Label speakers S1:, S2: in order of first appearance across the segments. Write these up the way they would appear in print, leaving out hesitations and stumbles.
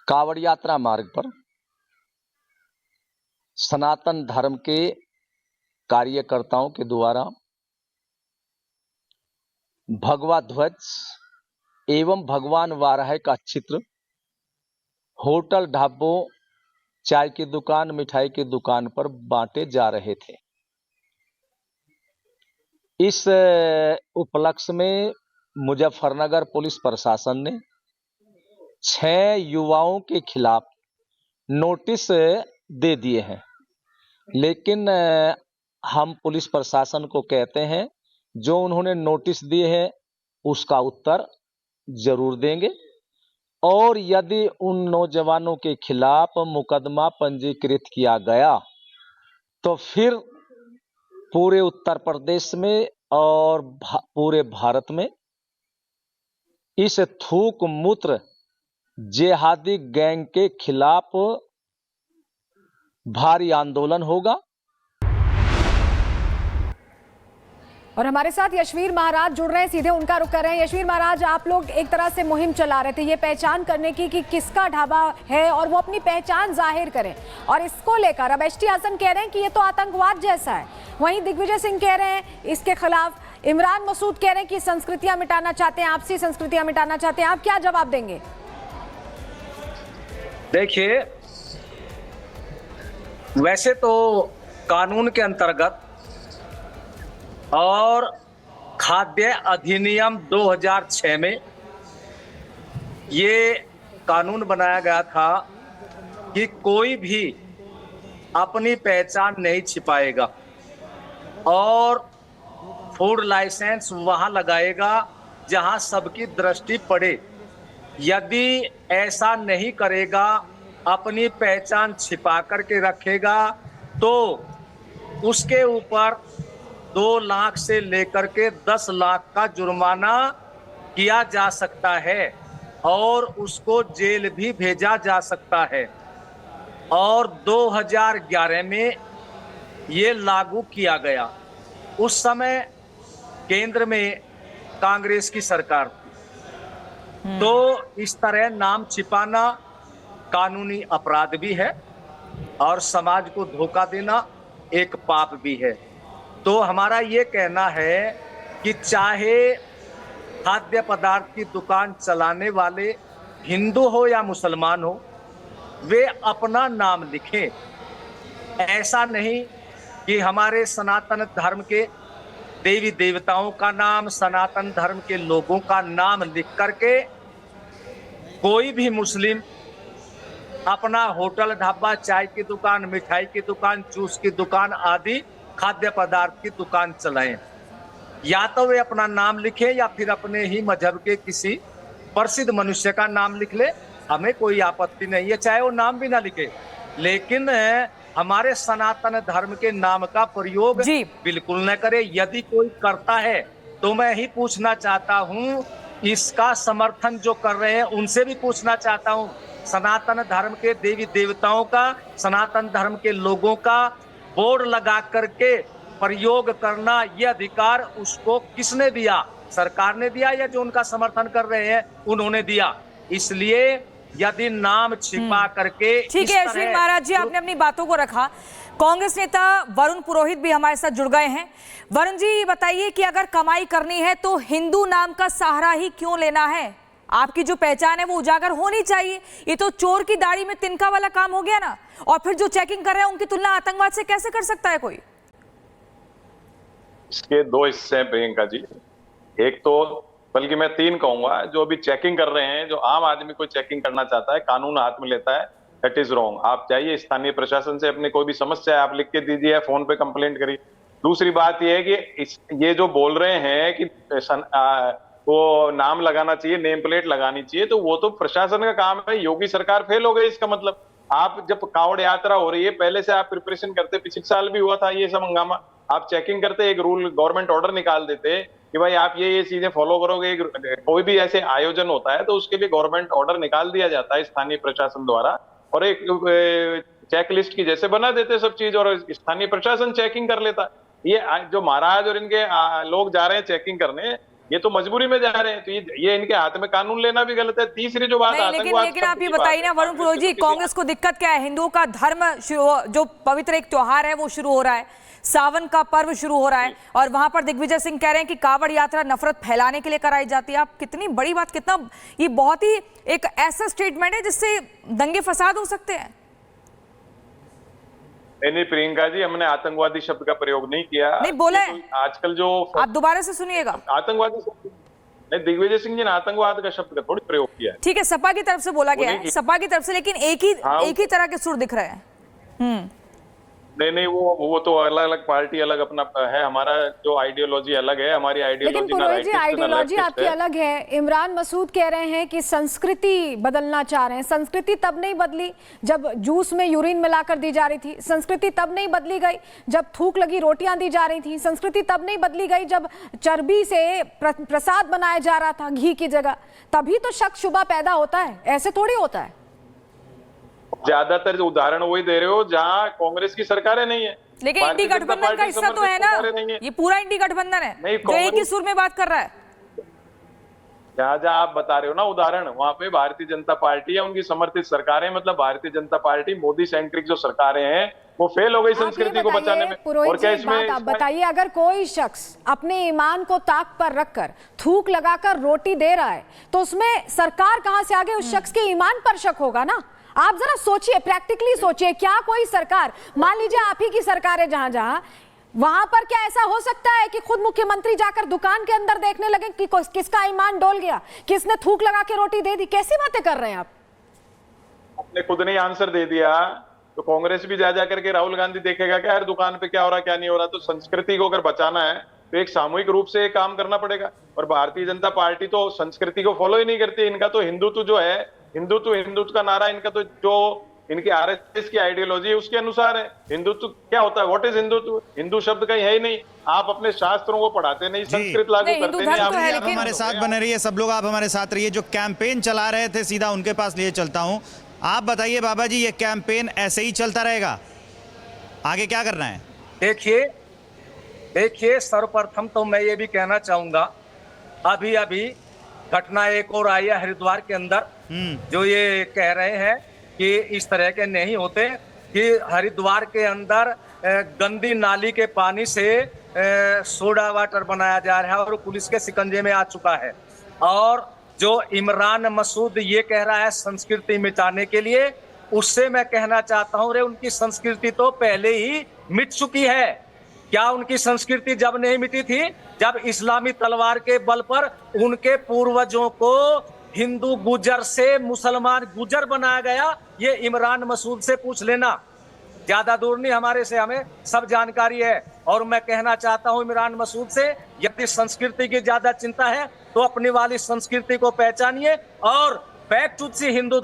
S1: कावड़ यात्रा मार्ग पर सनातन धर्म के कार्यकर्ताओं के द्वारा भगवा ध्वज एवं भगवान वाराह का चित्र होटल, ढाबों, चाय की दुकान, मिठाई की दुकान पर बांटे जा रहे थे। इस उपलक्ष्य में मुजफ्फरनगर पुलिस प्रशासन ने 6 युवाओं के खिलाफ नोटिस दे दिए हैं, लेकिन हम पुलिस प्रशासन को कहते हैं जो उन्होंने नोटिस दिए हैं उसका उत्तर जरूर देंगे, और यदि उन नौजवानों के खिलाफ मुकदमा पंजीकृत किया गया तो फिर पूरे उत्तर प्रदेश में और पूरे भारत में इस थूक मूत्र जिहादी गैंग के खिलाफ भारी आंदोलन होगा।
S2: और हमारे साथ यशवीर महाराज जुड़ रहे हैं, सीधे उनका रुख कर रहे हैं। यशवीर महाराज, आप लोग एक तरह से मुहिम चला रहे थे ये पहचान करने की कि किसका ढाबा है और वो अपनी पहचान जाहिर करें, और इसको लेकर अब एसटी हासन कह रहे हैं कि ये तो आतंकवाद जैसा है, वहीं दिग्विजय सिंह कह रहे हैं इसके खिलाफ, इमरान मसूद कह रहे हैं कि संस्कृतियां मिटाना चाहते हैं, आपसी संस्कृतियां मिटाना चाहते हैं। आप क्या जवाब देंगे?
S3: देखिए, वैसे तो कानून के अंतर्गत और खाद्य अधिनियम 2006 में ये कानून बनाया गया था कि कोई भी अपनी पहचान नहीं छिपाएगा और फूड लाइसेंस वहां लगाएगा जहां सबकी दृष्टि पड़े। यदि ऐसा नहीं करेगा, अपनी पहचान छिपा करके रखेगा, तो उसके ऊपर 2 लाख से लेकर के 10 लाख का जुर्माना किया जा सकता है और उसको जेल भी भेजा जा सकता है। और 2011 में ये लागू किया गया। उस समय केंद्र में कांग्रेस की सरकार थी, तो इस तरह नाम छिपाना कानूनी अपराध भी है और समाज को धोखा देना एक पाप भी है। तो हमारा ये कहना है कि चाहे खाद्य पदार्थ की दुकान चलाने वाले हिंदू हो या मुसलमान हो, वे अपना नाम लिखें। ऐसा नहीं कि हमारे सनातन धर्म के देवी देवताओं का नाम, सनातन धर्म के लोगों का नाम लिख करके कोई भी मुस्लिम अपना होटल, ढाबा, चाय की दुकान, मिठाई की दुकान, जूस की दुकान आदि खाद्य पदार्थ की दुकान चलाएं। या तो वे अपना नाम लिखे या फिर अपने ही मजहब के किसी प्रसिद्ध मनुष्य का नाम लिख ले, हमें कोई आपत्ति नहीं है, चाहे वो नाम भी ना लिखे, लेकिन हमारे सनातन धर्म के नाम का प्रयोग बिल्कुल न करे। यदि कोई करता है तो मैं ही पूछना चाहता हूं, इसका समर्थन जो कर रहे हैं उनसे भी पूछना चाहता हूं, सनातन धर्म के देवी देवताओं का, सनातन धर्म के लोगों का बोर्ड लगा करके प्रयोग करना, ये अधिकार उसको किसने दिया? सरकार ने दिया या जो उनका समर्थन कर रहे हैं उन्होंने दिया? इसलिए यदि नाम छिपा करके,
S2: ठीक है यशवीर महाराज जी, आपने अपनी बातों को रखा। कांग्रेस नेता वरुण पुरोहित भी हमारे साथ जुड़ गए हैं। वरुण जी, बताइए कि अगर कमाई करनी है तो हिंदू नाम का सहारा ही क्यों लेना है? आपकी जो पहचान है वो उजागर होनी चाहिए। ये तो चोर की दाढ़ी में तिनका वाला काम हो गया ना। और फिर जो चेकिंग कर रहे हैं उनकी तुलना आतंकवाद से कैसे कर सकता है कोई?
S4: इसके 2 हिस्से हैं प्रियंका जी। एक तो, बल्कि मैं 3 कहूंगा, जो अभी चेकिंग कर रहे हैं, जो आम आदमी कोई चेकिंग करना चाहता है, कानून हाथ में लेता है, दैट इज रॉन्ग। आप जाइए स्थानीय प्रशासन से, अपनी कोई भी समस्या है आप लिख के दीजिए, फोन पे कंप्लेंट करिए। दूसरी बात यह है कि ये जो बोल रहे हैं कि वो नाम लगाना चाहिए, नेम प्लेट लगानी चाहिए, तो वो तो प्रशासन का काम है। योगी सरकार फेल हो गई इसका मतलब। आप जब कावड़ यात्रा हो रही है, पहले से आप प्रिपरेशन करते, पिछले साल भी हुआ था ये सब हंगामा, आप चेकिंग करते, एक रूल गवर्नमेंट ऑर्डर निकाल देते कि भाई आप ये चीजें फॉलो करोगे। कोई भी ऐसे आयोजन होता है तो उसके लिए गवर्नमेंट ऑर्डर निकाल दिया जाता है स्थानीय प्रशासन द्वारा, और एक चेकलिस्ट की जैसे बना देते सब चीज, और स्थानीय प्रशासन चेकिंग कर लेता। ये जो महाराज और इनके लोग जा रहे हैं चेकिंग करने, ये तो मजबूरी में जा रहे हैं, तो ये इनके हाथ में कानून लेना भी गलत है। तीसरी जो बात
S5: नहीं, लेकिन आप ये बताइए ना वरुण पुरोहित जी, कांग्रेस को दिक्कत क्या है? हिंदुओं का धर्म जो पवित्र एक त्योहार है वो शुरू हो रहा है, सावन का पर्व शुरू हो रहा है, और वहां पर दिग्विजय सिंह कह रहे हैं कि कांवड़ यात्रा नफरत फैलाने के लिए कराई जाती है। आप कितनी बड़ी बात, कितना ये बहुत ही एक ऐसा स्टेटमेंट है जिससे दंगे फसाद हो सकते हैं।
S4: नहीं प्रियंका जी, हमने आतंकवादी शब्द का प्रयोग नहीं किया।
S5: नहीं बोला है,
S4: तो आजकल जो
S5: आप दोबारा से सुनिएगा।
S4: आतंकवादी शब्द नहीं, दिग्विजय सिंह जी ने आतंकवाद का शब्द का थोड़ी प्रयोग किया है।
S5: ठीक है, सपा की तरफ से बोला गया है, सपा की तरफ से, लेकिन एक ही तरह के सुर दिख रहे हैं।
S4: नहीं, वो तो अलग अलग पार्टी, अलग अपना है, हमारा जो आइडियोलॉजी अलग है, हमारी आइडियोलॉजी।
S2: लेकिन पुरोहित जी, आइडियोलॉजी आपकी अलग है। इमरान मसूद कह रहे हैं कि संस्कृति बदलना चाह रहे हैं। संस्कृति तब नहीं बदली जब जूस में यूरिन मिलाकर दी जा रही थी। संस्कृति तब नहीं बदली गई जब थूक लगी रोटियां दी जा रही थी। संस्कृति तब नहीं बदली गई जब चर्बी से प्रसाद बनाया जा रहा था घी की जगह। तभी तो शक शुबा पैदा होता है, ऐसे थोड़ी होता है।
S4: ज्यादातर उदाहरण वही दे रहे हो जहां कांग्रेस की सरकारें नहीं है,
S5: लेकिन इंडी गठबंधन का हिस्सा तो है ना, ये पूरा इंडी गठबंधन है जो एक ही सुर में बात कर रहा है।
S4: जहां आप बता रहे हो ना उदाहरण, वहां पे भारतीय जनता पार्टी है, उनकी समर्थित सरकारें, मतलब भारतीय जनता पार्टी मोदी सेंट्रिक जो सरकारें हैं वो फेल हो गई संस्कृति को बचाने में। और क्या इसमें
S2: आप बताइए, अगर कोई शख्स अपने ईमान को ताक पर रखकर थूक लगाकर रोटी दे रहा है तो उसमें सरकार कहां से आगे उस शख्स के ईमान पर शक होगा ना। आप जरा सोचिए, प्रैक्टिकली सोचिए, क्या कोई सरकार, मान लीजिए आप ही की सरकार है जहां जहां, वहां पर क्या ऐसा हो सकता है कि खुद मुख्यमंत्री जाकर दुकान के अंदर देखने लगे कि किसका ईमान डोल गया, किसने थूक लगा के रोटी दे दी? कैसी बातें कर रहे हैं आप?
S4: आपने खुद ने आंसर दे दिया, तो कांग्रेस भी जा करके राहुल गांधी देखेगा क्या यार दुकान पे क्या हो रहा क्या नहीं हो रहा। तो संस्कृति को अगर बचाना है तो एक सामूहिक रूप से काम करना पड़ेगा। और भारतीय जनता पार्टी तो संस्कृति को फॉलो ही नहीं करती। इनका तो हिंदुत्व जो है, हिंदुत्व का नारा इनका तो जो इनकी आरएसएस की आइडियोलॉजी है उसके अनुसार है। हिंदुत्व क्या होता है, व्हाट इज हिंदुत्व? हिंदू शब्द कहीं है ही नहीं। आप अपने शास्त्रों को पढ़ाते नहीं, संस्कृत लागू करते नहीं।
S6: आप हमारे साथ बने रहिए, सब लोग आप हमारे साथ रहिए। जो कैंपेन चला रहे थे, सीधा उनके पास लिए चलता हूं। आप बताइए बाबा जी, ये कैंपेन ऐसे ही चलता रहेगा, आगे क्या करना है?
S3: देखिए सर्वप्रथम तो मैं ये भी कहना चाहूंगा, अभी घटना एक और आई है हरिद्वार के अंदर, जो ये कह रहे हैं कि इस तरह के नहीं होते, कि हरिद्वार के अंदर गंदी नाली के पानी से सोडा वाटर बनाया जा रहा है और पुलिस के शिकंजे में आ चुका है। और जो इमरान मसूद ये कह रहा है संस्कृति मिटाने के लिए, उससे मैं कहना चाहता हूं, रे उनकी संस्कृति तो पहले ही मिट चुकी है। क्या उनकी संस्कृति जब नहीं मिटी थी जब इस्लामी तलवार के बल पर उनके पूर्वजों को हिंदू गुजर से मुसलमान गुजर बनाया गया? ये इमरान मसूद से पूछ लेना, ज्यादा दूर नहीं हमारे से, हमें सब जानकारी है। और मैं कहना चाहता हूं इमरान मसूद से, यदि संस्कृति की ज्यादा चिंता है तो अपनी वाली संस्कृति को पहचानिए और बैक टू सी हिंदू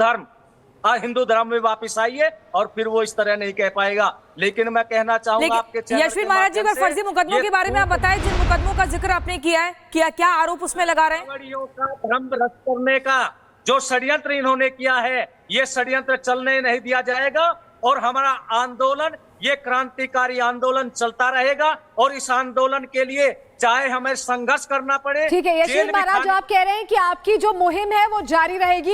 S3: धर्म में वापिस आइए, और फिर वो इस तरह नहीं कह पाएगा। लेकिन मैं कहना चाहूंगा आपके
S5: यशवीर महाराज जी, अगर फर्जी मुकदमों के बारे में आप बताएं, जिन मुकदमों का जिक्र आपने किया है, क्या आरोप उसमें लगा रहे हैं?
S3: कांवड़ियों का भ्रम भ्रष्ट करने का जो षड्यंत्र इन्होंने किया है, ये षड्यंत्र चलने नहीं दिया जाएगा। और हमारा आंदोलन, ये क्रांतिकारी आंदोलन चलता रहेगा, और इस आंदोलन के लिए चाहे हमें संघर्ष करना पड़े।
S2: ठीक है यशवीर महाराज, आप कह रहे हैं कि आपकी जो मुहिम है वो जारी रहेगी।